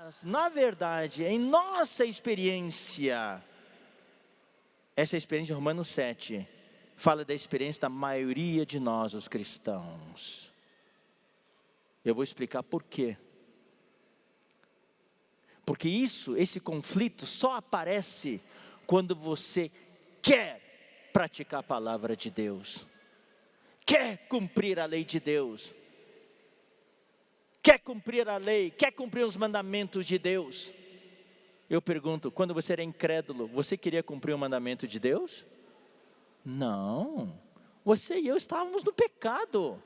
Mas, na verdade, em nossa experiência, essa experiência de Romanos 7, fala da experiência da maioria de nós, os cristãos. Eu vou explicar por quê. Porque esse conflito só aparece quando você quer praticar a palavra de Deus, quer cumprir a lei de Deus, quer cumprir a lei, quer cumprir os mandamentos de Deus. Eu pergunto, quando você era incrédulo, você queria cumprir o mandamento de Deus? Não, você e eu estávamos no pecado,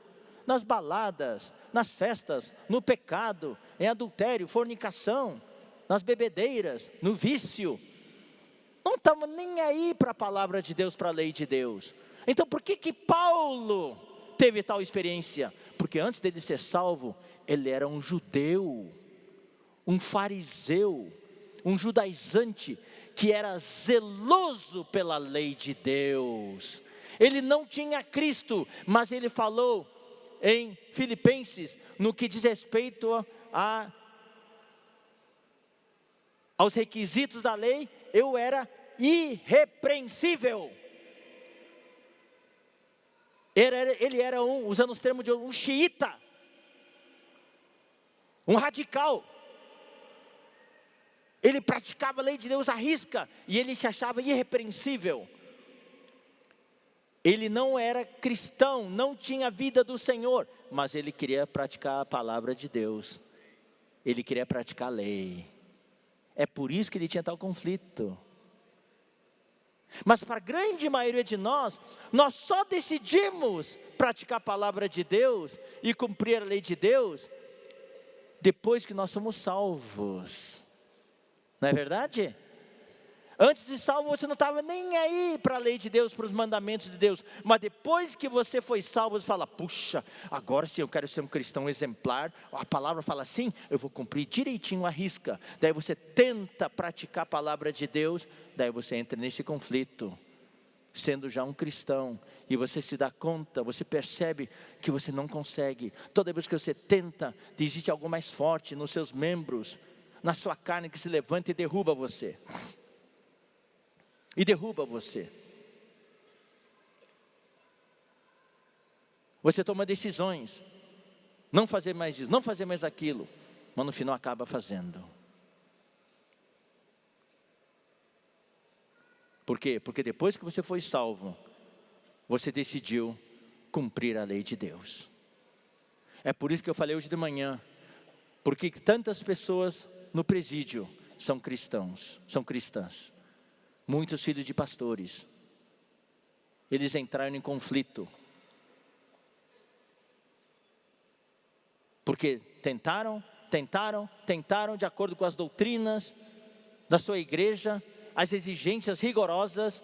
nas baladas, nas festas, no pecado, em adultério, fornicação, nas bebedeiras, no vício. Não estamos nem aí para a palavra de Deus, para a lei de Deus. Então por que Paulo teve tal experiência? Porque antes dele ser salvo, ele era um judeu, um fariseu, um judaizante, que era zeloso pela lei de Deus. Ele não tinha Cristo, mas ele falou em Filipenses, no que diz respeito aos requisitos da lei, eu era irrepreensível. Ele era usando os termos de um xiita, um radical. Ele praticava a lei de Deus à risca, e ele se achava irrepreensível. Ele não era cristão, não tinha a vida do Senhor, mas ele queria praticar a palavra de Deus. Ele queria praticar a lei. É por isso que ele tinha tal conflito. Mas para a grande maioria de nós só decidimos praticar a palavra de Deus e cumprir a lei de Deus depois que nós somos salvos. Não é verdade? Antes de salvo você não estava nem aí para a lei de Deus, para os mandamentos de Deus. Mas depois que você foi salvo, você fala, puxa, agora sim eu quero ser um cristão exemplar. A palavra fala assim, eu vou cumprir direitinho a risca. Daí você tenta praticar a palavra de Deus, daí você entra nesse conflito, sendo já um cristão. E você se dá conta, você percebe que você não consegue. Toda vez que você tenta, existe algo mais forte nos seus membros, na sua carne, que se levanta e derruba você. E derruba você. Você toma decisões, não fazer mais isso, não fazer mais aquilo, mas no final acaba fazendo. Por quê? Porque depois que você foi salvo, você decidiu cumprir a lei de Deus. É por isso que eu falei hoje de manhã, porque tantas pessoas no presídio são cristãos, são cristãs. Muitos filhos de pastores, eles entraram em conflito, porque tentaram de acordo com as doutrinas da sua igreja, as exigências rigorosas,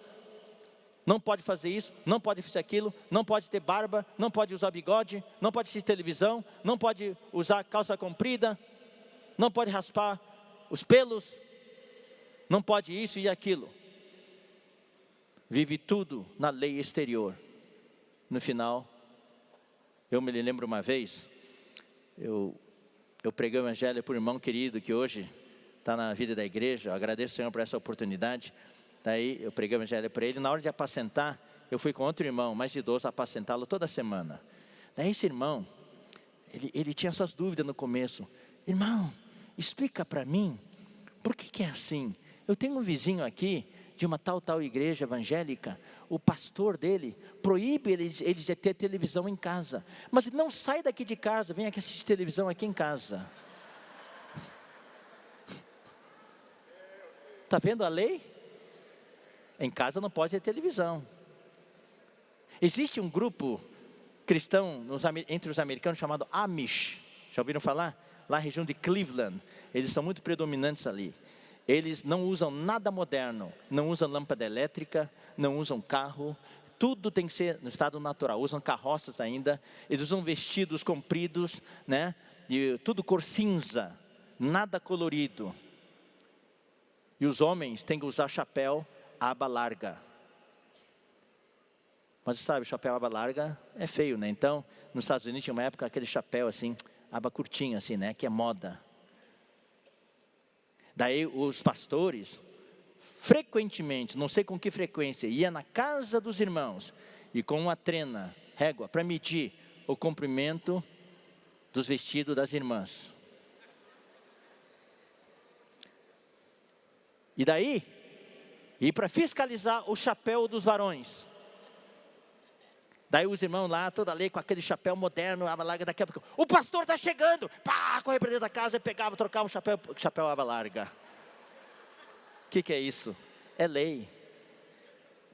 não pode fazer isso, não pode fazer aquilo, não pode ter barba, não pode usar bigode, não pode assistir televisão, não pode usar calça comprida, não pode raspar os pelos, não pode isso e aquilo. Vive tudo na lei exterior. No final, eu me lembro uma vez, eu preguei o evangelho para um irmão querido que hoje está na vida da igreja. Eu agradeço ao Senhor por essa oportunidade. Daí eu preguei o evangelho para ele. Na hora de apacentar, eu fui com outro irmão mais idoso apacentá-lo toda semana. Daí esse irmão, ele tinha essas dúvidas no começo. Irmão, explica para mim, por que é assim? Eu tenho um vizinho aqui, de uma tal igreja evangélica, o pastor dele proíbe eles de ter televisão em casa, mas ele não sai daqui de casa, vem aqui assistir televisão aqui em casa. Está vendo a lei? Em casa não pode ter televisão. Existe um grupo cristão entre os americanos chamado Amish, já ouviram falar? Lá na região de Cleveland, eles são muito predominantes ali. Eles não usam nada moderno, não usam lâmpada elétrica, não usam carro, tudo tem que ser no estado natural, usam carroças ainda, eles usam vestidos compridos, né? E tudo cor cinza, nada colorido. E os homens têm que usar chapéu aba larga. Mas sabe, chapéu aba larga é feio, né? Então, nos Estados Unidos tinha uma época aquele chapéu assim, aba curtinha assim, né? Que é moda. Daí os pastores, frequentemente, não sei com que frequência, ia na casa dos irmãos e com uma trena, régua, para medir o comprimento dos vestidos das irmãs. E daí, ir para fiscalizar o chapéu dos varões. Daí os irmãos lá, toda lei com aquele chapéu moderno, aba larga, daqui a pouco, o pastor está chegando, pá, corre para dentro da casa, pegava, trocava o chapéu aba larga. O que é isso? É lei.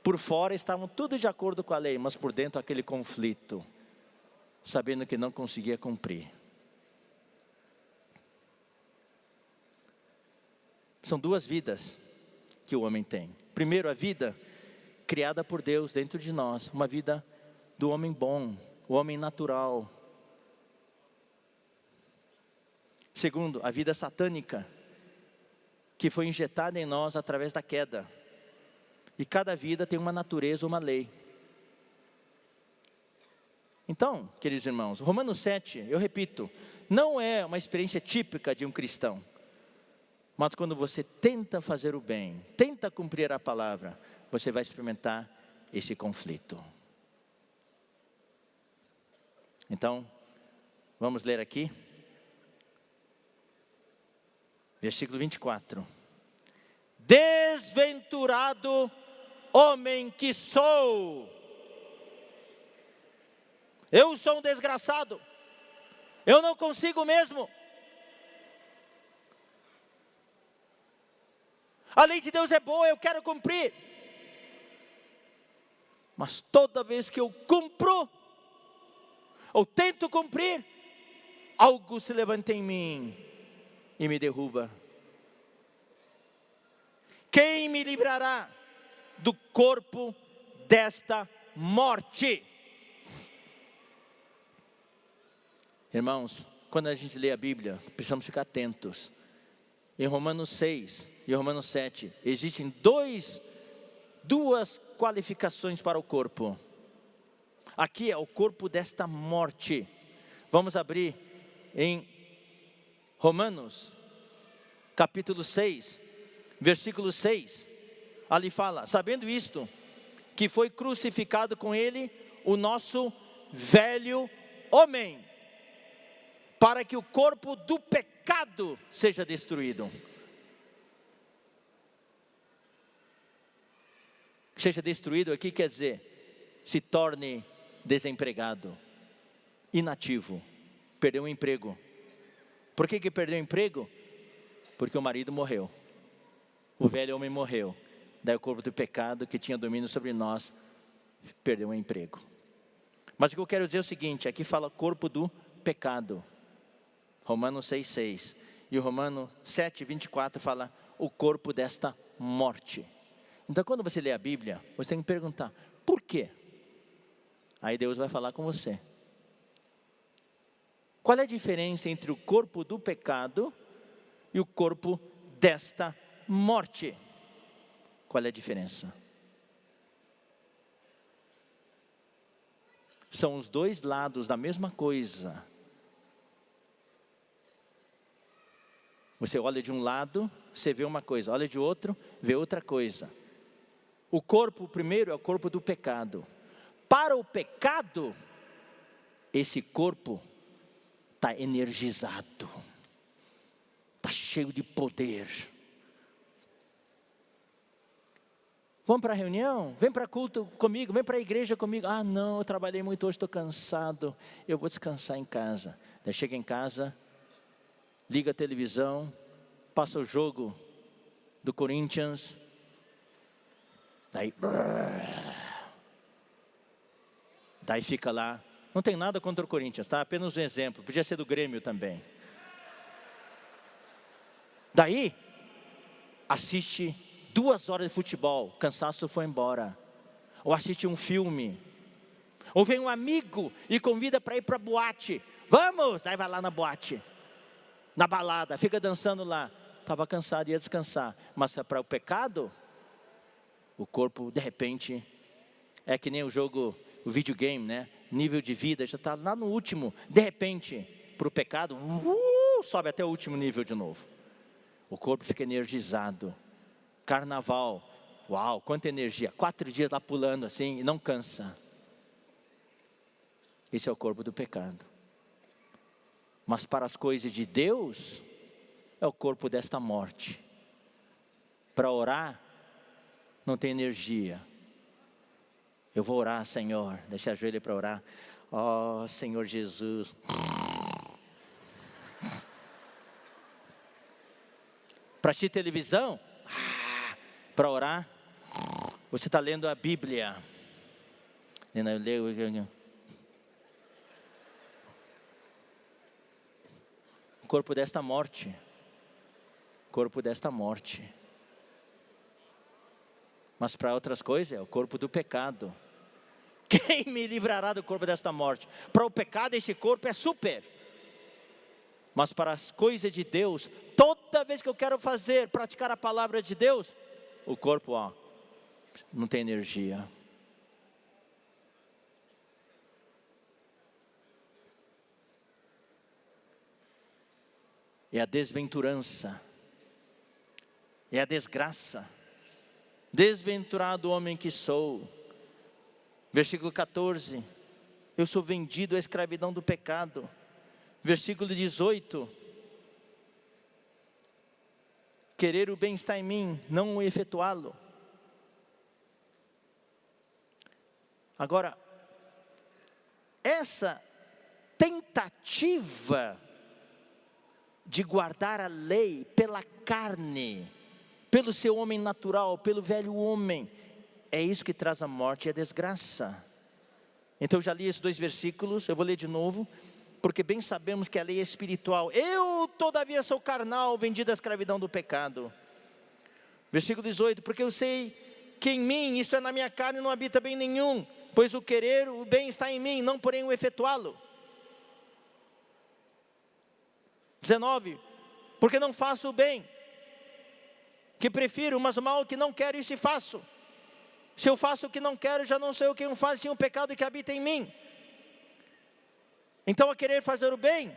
Por fora estavam tudo de acordo com a lei, mas por dentro aquele conflito, sabendo que não conseguia cumprir. São duas vidas que o homem tem. Primeiro, a vida criada por Deus dentro de nós, uma vida do homem bom, o homem natural. Segundo, a vida satânica, que foi injetada em nós através da queda. E cada vida tem uma natureza, uma lei. Então, queridos irmãos, Romanos 7, eu repito, não é uma experiência típica de um cristão. Mas quando você tenta fazer o bem, tenta cumprir a palavra, você vai experimentar esse conflito. Então, vamos ler aqui. Versículo 24. Desventurado homem que sou. Eu sou um desgraçado. Eu não consigo mesmo. A lei de Deus é boa, eu quero cumprir. Mas toda vez que eu cumpro, ou tento cumprir, algo se levanta em mim e me derruba. Quem me livrará do corpo desta morte? Irmãos, quando a gente lê a Bíblia, precisamos ficar atentos. Em Romanos 6 e Romanos 7, existem duas qualificações para o corpo. Aqui é o corpo desta morte. Vamos abrir em Romanos, capítulo 6, versículo 6. Ali fala, sabendo isto, que foi crucificado com ele o nosso velho homem, para que o corpo do pecado seja destruído. Seja destruído aqui quer dizer, se torne desempregado, inativo, perdeu o emprego. Por que perdeu o emprego? Porque o marido morreu, o velho homem morreu. Daí o corpo do pecado que tinha domínio sobre nós, perdeu o emprego. Mas o que eu quero dizer é o seguinte, aqui fala corpo do pecado, Romanos 6,6, e o Romanos 7,24 fala o corpo desta morte. Então quando você lê a Bíblia, você tem que perguntar, por quê? Aí Deus vai falar com você. Qual é a diferença entre o corpo do pecado e o corpo desta morte? Qual é a diferença? São os dois lados da mesma coisa. Você olha de um lado, você vê uma coisa, olha de outro, vê outra coisa. O corpo primeiro é o corpo do pecado. Para o pecado, esse corpo está energizado, está cheio de poder. Vamos para a reunião? Vem para culto comigo, vem para a igreja comigo. Ah não, eu trabalhei muito hoje, estou cansado, eu vou descansar em casa. Daí chega em casa, liga a televisão, passa o jogo do Corinthians, daí fica lá. Não tem nada contra o Corinthians, tá? Apenas um exemplo, podia ser do Grêmio também. Daí, assiste 2 horas de futebol, cansaço foi embora. Ou assiste um filme. Ou vem um amigo e convida para ir para a boate. Vamos! Daí vai lá na boate, na balada, fica dançando lá. Estava cansado, ia descansar. Mas para o pecado, o corpo de repente, é que nem o jogo, o videogame, né? Nível de vida, já está lá no último. De repente, para o pecado, sobe até o último nível de novo. o corpo fica energizado. Carnaval, uau, quanta energia, 4 dias lá pulando assim e não cansa. Esse é o corpo do pecado. Mas para as coisas de Deus, é o corpo desta morte. Para orar, não tem energia. Eu vou orar, Senhor, deixa a joelha para orar. Ó Senhor Jesus. Para assistir televisão, para orar, você está lendo a Bíblia. O corpo desta morte. Corpo desta morte. Mas para outras coisas é o corpo do pecado. Quem me livrará do corpo desta morte? Para o pecado esse corpo é super. Mas para as coisas de Deus, toda vez que eu quero praticar a palavra de Deus, o corpo não tem energia. É a desventurança, é a desgraça. Desventurado homem que sou. Versículo 14, eu sou vendido à escravidão do pecado. Versículo 18, querer o bem está em mim, não o efetuá-lo. Agora, essa tentativa de guardar a lei pela carne, pelo seu homem natural, pelo velho homem, é isso que traz a morte e a desgraça. Então eu já li esses 2 versículos, eu vou ler de novo, porque bem sabemos que a lei é espiritual. Eu todavia sou carnal, vendido à escravidão do pecado. Versículo 18, porque eu sei que em mim, isto é na minha carne, não habita bem nenhum, pois o querer, o bem está em mim, não porém o efetuá-lo. 19, porque não faço o bem que prefiro, mas o mal que não quero, isso faço. Se eu faço o que não quero, já não sou eu quem o faz, sim o pecado que habita em mim. Então a querer fazer o bem,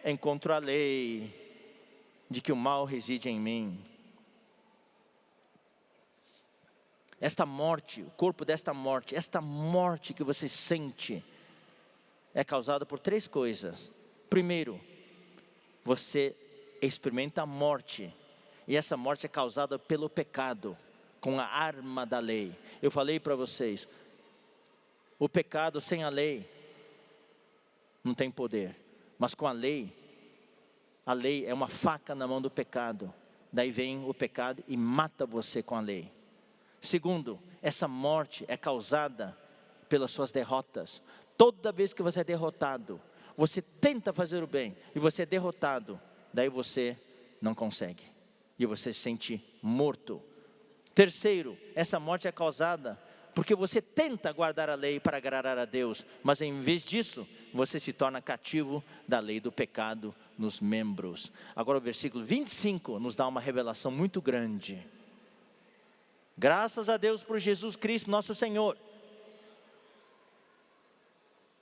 encontro a lei de que o mal reside em mim. Esta morte, o corpo desta morte, esta morte que você sente, é causada por 3 coisas. Primeiro, você experimenta a morte, e essa morte é causada pelo pecado, com a arma da lei. Eu falei para vocês, o pecado sem a lei não tem poder, mas com a lei é uma faca na mão do pecado. Daí vem o pecado e mata você com a lei. Segundo, essa morte é causada pelas suas derrotas. Toda vez que você é derrotado, você tenta fazer o bem e você é derrotado, daí você não consegue e você se sente morto. Terceiro, essa morte é causada porque você tenta guardar a lei para agradar a Deus, mas em vez disso, você se torna cativo da lei do pecado nos membros. Agora o versículo 25 nos dá uma revelação muito grande. Graças a Deus por Jesus Cristo nosso Senhor.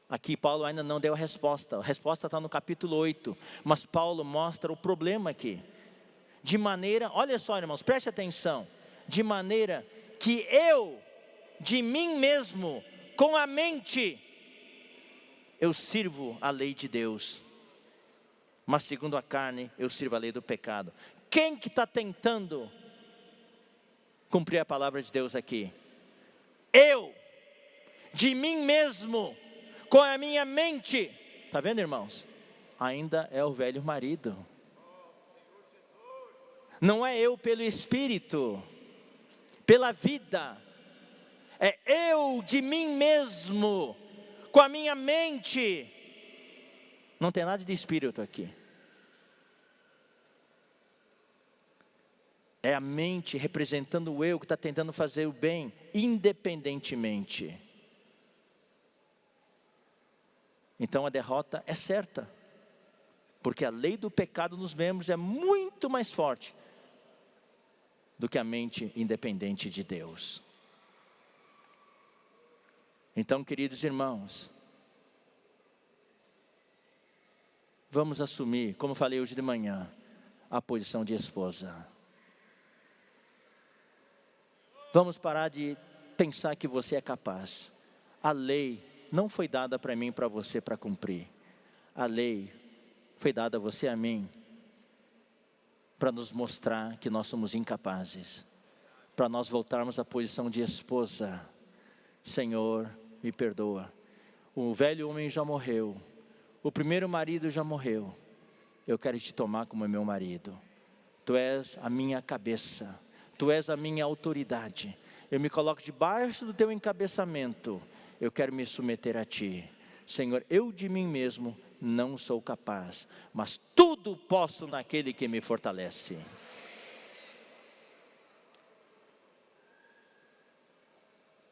Aqui Paulo ainda não deu a resposta está no capítulo 8, mas Paulo mostra o problema aqui. De maneira, olha só irmãos, preste atenção, de maneira que eu, de mim mesmo, com a mente, eu sirvo a lei de Deus, mas segundo a carne, eu sirvo a lei do pecado. Quem que está tentando cumprir a palavra de Deus aqui? Eu, de mim mesmo, com a minha mente. Está vendo irmãos? Ainda é o velho marido. Não é eu pelo Espírito, pela vida. É eu de mim mesmo, com a minha mente. Não tem nada de espírito aqui. É a mente representando o eu que está tentando fazer o bem, independentemente. Então a derrota é certa. Porque a lei do pecado nos membros é muito mais forte do que a mente independente de Deus. Então, queridos irmãos, vamos assumir, como falei hoje de manhã, à posição de esposa. Vamos parar de pensar que você é capaz. A lei não foi dada para mim e para você para cumprir. A lei foi dada a você e a mim para nos mostrar que nós somos incapazes, para nós voltarmos à posição de esposa. Senhor, me perdoa. O velho homem já morreu, o primeiro marido já morreu. Eu quero te tomar como meu marido. Tu és a minha cabeça, tu és a minha autoridade. Eu me coloco debaixo do teu encabeçamento. Eu quero me submeter a ti. Senhor, eu de mim mesmo não sou capaz, mas tudo posso naquele que me fortalece.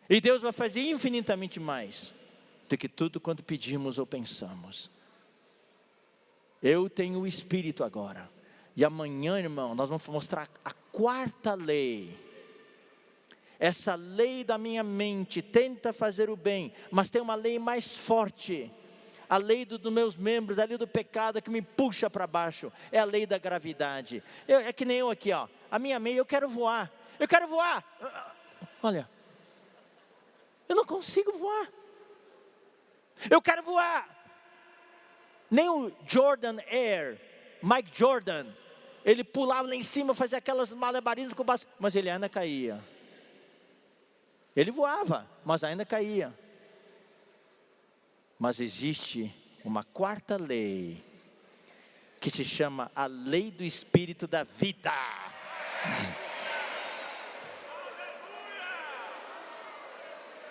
E Deus vai fazer infinitamente mais do que tudo quanto pedimos ou pensamos. Eu tenho o Espírito agora. E amanhã, irmão, nós vamos mostrar a quarta lei. Essa lei da minha mente tenta fazer o bem, mas tem uma lei mais forte. A lei dos meus membros, a lei do pecado que me puxa para baixo. É a lei da gravidade. É que nem eu aqui, ó. A minha meia, eu quero voar. Eu quero voar. Olha. Eu não consigo voar. Eu quero voar. Nem o Jordan Air, Mike Jordan, ele pulava lá em cima, fazia aquelas malabarismos com o braço, mas ele ainda caía. Ele voava, mas ainda caía. Mas existe uma quarta lei, que se chama a lei do Espírito da vida.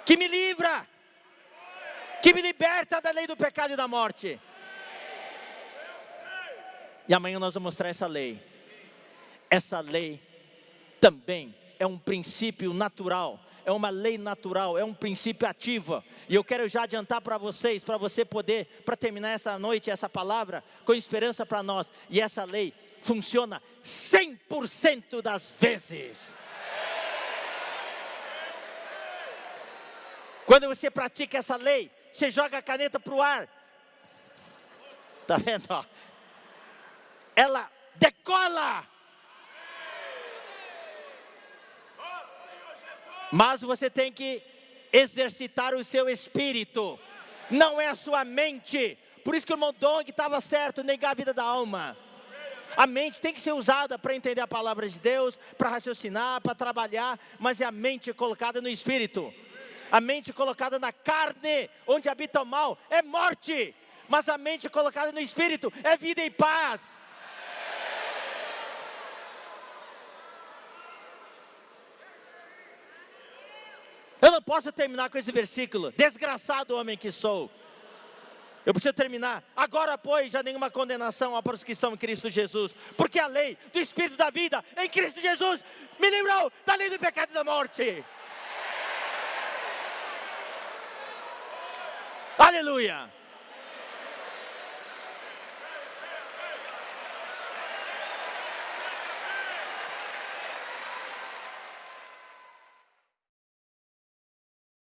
Que me livra, que me liberta da lei do pecado e da morte. E amanhã nós vamos mostrar essa lei. Essa lei também é um princípio natural, é uma lei natural, é um princípio ativo. E eu quero já adiantar para vocês, para você poder, para terminar essa noite, essa palavra, com esperança para nós. E essa lei funciona 100% das vezes. Quando você pratica essa lei, você joga a caneta para o ar. Está vendo? Ó? Ela decola. Mas você tem que exercitar o seu espírito. Não é a sua mente. Por isso que o irmão Dong estava certo, negar a vida da alma. A mente tem que ser usada para entender a palavra de Deus, para raciocinar, para trabalhar. Mas é a mente colocada no espírito. A mente colocada na carne, onde habita o mal, é morte. Mas a mente colocada no espírito é vida e paz. Eu não posso terminar com esse versículo. Desgraçado homem que sou. Eu preciso terminar. Agora, pois, já nenhuma condenação há para os que estão em Cristo Jesus. Porque a lei do Espírito da vida em Cristo Jesus me livrou da lei do pecado e da morte. Aleluia.